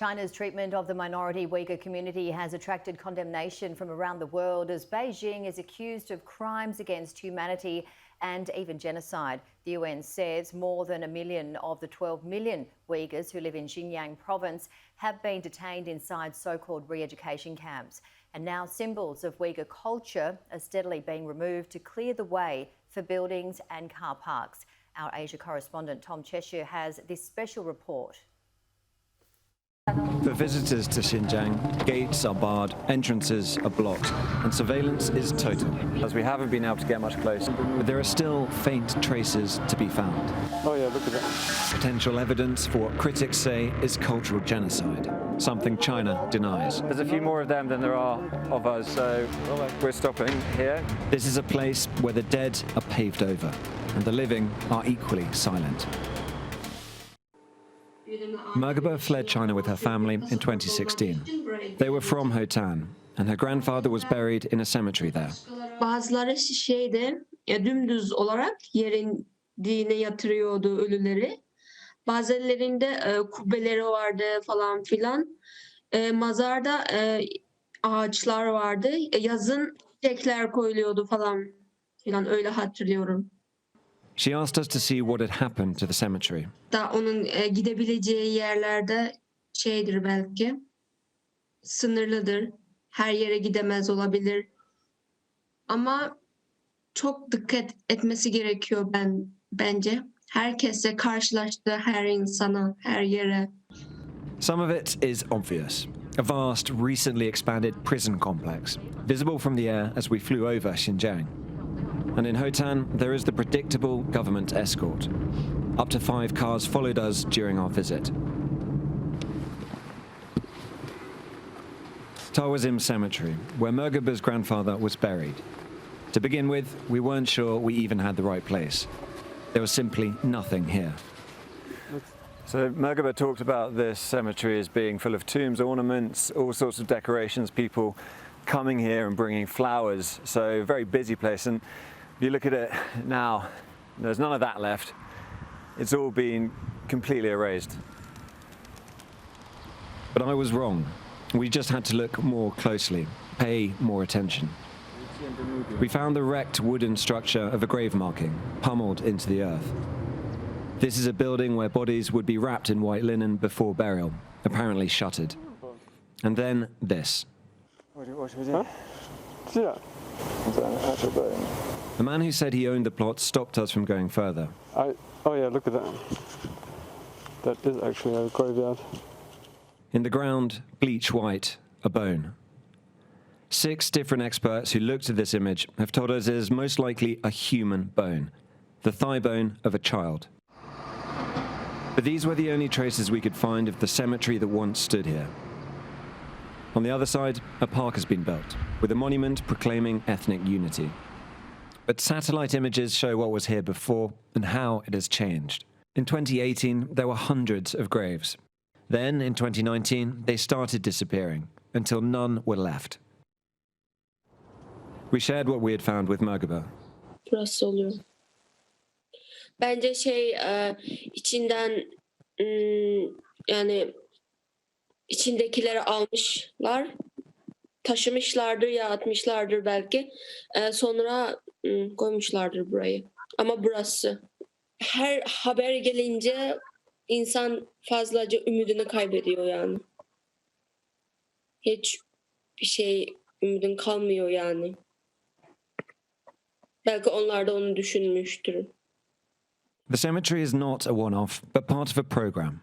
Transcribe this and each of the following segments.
China's treatment of the minority Uyghur community has attracted condemnation from around the world as Beijing is accused of crimes against humanity and even genocide. The UN says more than 1 million of the 12 million Uyghurs who live in Xinjiang province have been detained inside so-called re-education camps. And now symbols of Uyghur culture are steadily being removed to clear the way for buildings and car parks. Our Asia correspondent Tom Cheshire has this special report. For visitors to Xinjiang, gates are barred, entrances are blocked, and surveillance is total. As we haven't been able to get much closer, but there are still faint traces to be found. Oh yeah, look at that. Potential evidence for what critics say is cultural genocide, something China denies. There's a few more of them than there are of us, so we're stopping here. This is a place where the dead are paved over, and the living are equally silent. Mergaba fled China with her family in 2016. They were from Hotan, and her grandfather was buried in a cemetery there. Bazıları dümdüz olarak yerin dine yatırıyordu ölüleri. Bazılarında kubbeleri vardı falan filan. Mazarda ağaçlar vardı. Yazın çiçekler koyuluyordu falan filan, öyle hatırlıyorum. She asked us to see what had happened to the cemetery. Da onun gidebileceği yerlerde şeydir belki, sınırlıdır. Her yere gidemez olabilir. Ama çok dikkat etmesi gerekiyor bence. Herkesle karşılaştığı her insana, her yere. Some of it is obvious. A vast, recently expanded prison complex, visible from the air as we flew over Xinjiang. And in Hotan, there is the predictable government escort. Up to 5 cars followed us during our visit. Tawazim Cemetery, where Mergaba's grandfather was buried. To begin with, we weren't sure we even had the right place. There was simply nothing here. So Mergaba talked about this cemetery as being full of tombs, ornaments, all sorts of decorations, people coming here and bringing flowers. So a very busy place. And if you look at it now, there's none of that left. It's all been completely erased. But I was wrong. We just had to look more closely, pay more attention. We found the wrecked wooden structure of a grave marking, pummeled into the earth. This is a building where bodies would be wrapped in white linen before burial, apparently shuttered. And then this. Huh? Yeah. It's an actual building. The man who said he owned the plot stopped us from going further. Oh yeah, look at that. That is actually a graveyard. In the ground, bleach white, a bone. 6 different experts who looked at this image have told us it is most likely a human bone, the thigh bone of a child. But these were the only traces we could find of the cemetery that once stood here. On the other side, a park has been built, with a monument proclaiming ethnic unity. But satellite images show what was here before and how it has changed. In 2018, there were hundreds of graves. Then, in 2019, they started disappearing, until none were left. We shared what we had found with Mergaba. Burası oluyor. Bence içinden yani içindekileri almışlar, taşımışlardır ya atmışlardır belki. Sonra koymuşlardır burayı. Ama burası. Her haber gelince insan fazlaca ümidini kaybediyor yani. Hiç bir şey ümidin kalmıyor yani. Belki onlar da onu düşünmüştür. The cemetery is not a one-off, but part of a program.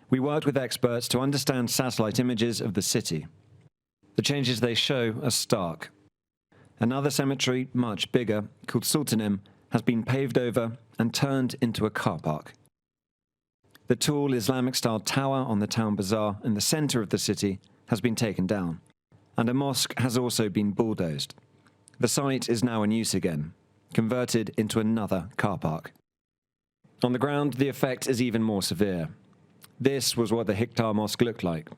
We worked with experts to understand satellite images of the city. The changes they show are stark. Another cemetery, much bigger, called Sultanim, has been paved over and turned into a car park. The tall Islamic-style tower on the town bazaar in the center of the city has been taken down, and a mosque has also been bulldozed. The site is now in use again, converted into another car park. On the ground, the effect is even more severe. This was what the Hiktar Mosque looked like,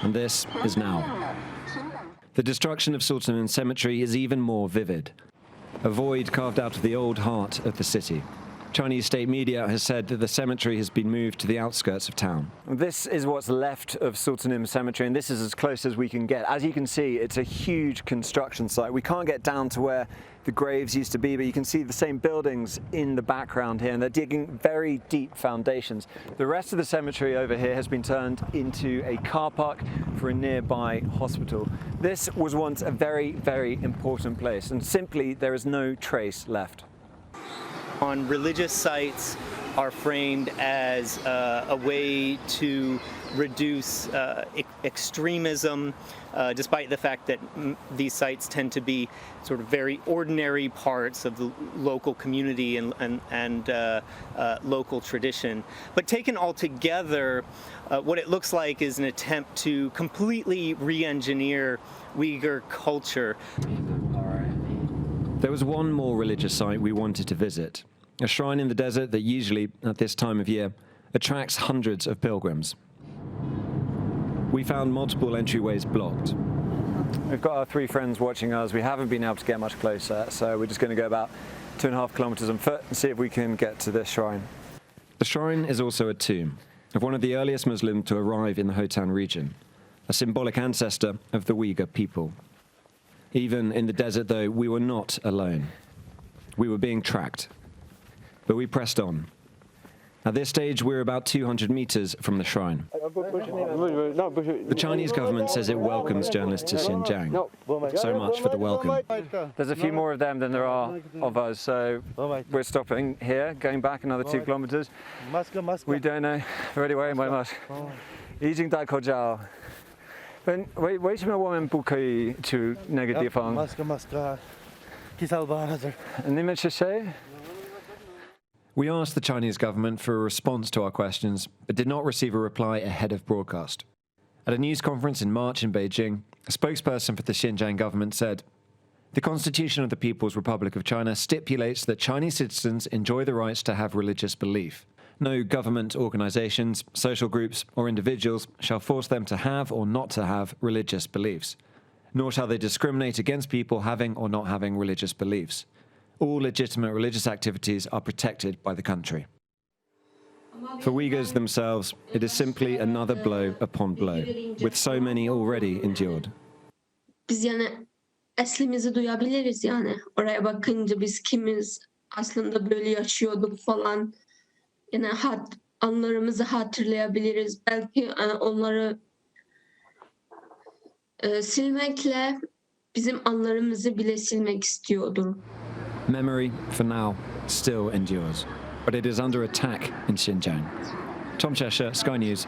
and this is now. The destruction of Sultanim Cemetery is even more vivid. A void carved out of the old heart of the city. Chinese state media has said that the cemetery has been moved to the outskirts of town. This is what's left of Sultanim Cemetery, and this is as close as we can get. As you can see, it's a huge construction site. We can't get down to where the graves used to be, but you can see the same buildings in the background here, and they're digging very deep foundations. The rest of the cemetery over here has been turned into a car park for a nearby hospital. This was once a very, very important place, and simply there is no trace left. On religious sites are framed as a way to reduce extremism, despite the fact that these sites tend to be sort of very ordinary parts of the local community and local tradition. But taken all together, what it looks like is an attempt to completely re-engineer Uyghur culture. There was one more religious site we wanted to visit, a shrine in the desert that usually, at this time of year, attracts hundreds of pilgrims. We found multiple entryways blocked. We've got our 3 friends watching us. We haven't been able to get much closer, so we're just going to go about 2.5 kilometers on foot and see if we can get to this shrine. The shrine is also a tomb of one of the earliest Muslims to arrive in the Hotan region, a symbolic ancestor of the Uyghur people. Even in the desert, though, we were not alone. We were being tracked, but we pressed on. At this stage, we're about 200 meters from the shrine. The Chinese government says it welcomes journalists to Xinjiang. So much for the welcome. There's a few more of them than there are of us, so we're stopping here, going back another 2 kilometers. We don't know very well my much. 已经戴口罩。为什么我们不可以去那个地方？你们是谁？ We asked the Chinese government for a response to our questions, but did not receive a reply ahead of broadcast. At a news conference in March in Beijing, a spokesperson for the Xinjiang government said, "The Constitution of the People's Republic of China stipulates that Chinese citizens enjoy the rights to have religious belief. No government organizations, social groups, or individuals shall force them to have or not to have religious beliefs, nor shall they discriminate against people having or not having religious beliefs. All legitimate religious activities are protected by the country." For Uyghurs themselves, it is simply another blow upon blow, with so many already endured. Biz yani eslimizi duyabiliriz yani. Oraya bakınca biz kimiz, aslında böyle yaşıyorduk falan. Yani anılarımızı hatırlayabiliriz. Belki onları silmekle bizim anılarımızı bile silmek istiyordur. Memory, for now, still endures, but it is under attack in Xinjiang. Tom Cheshire, Sky News.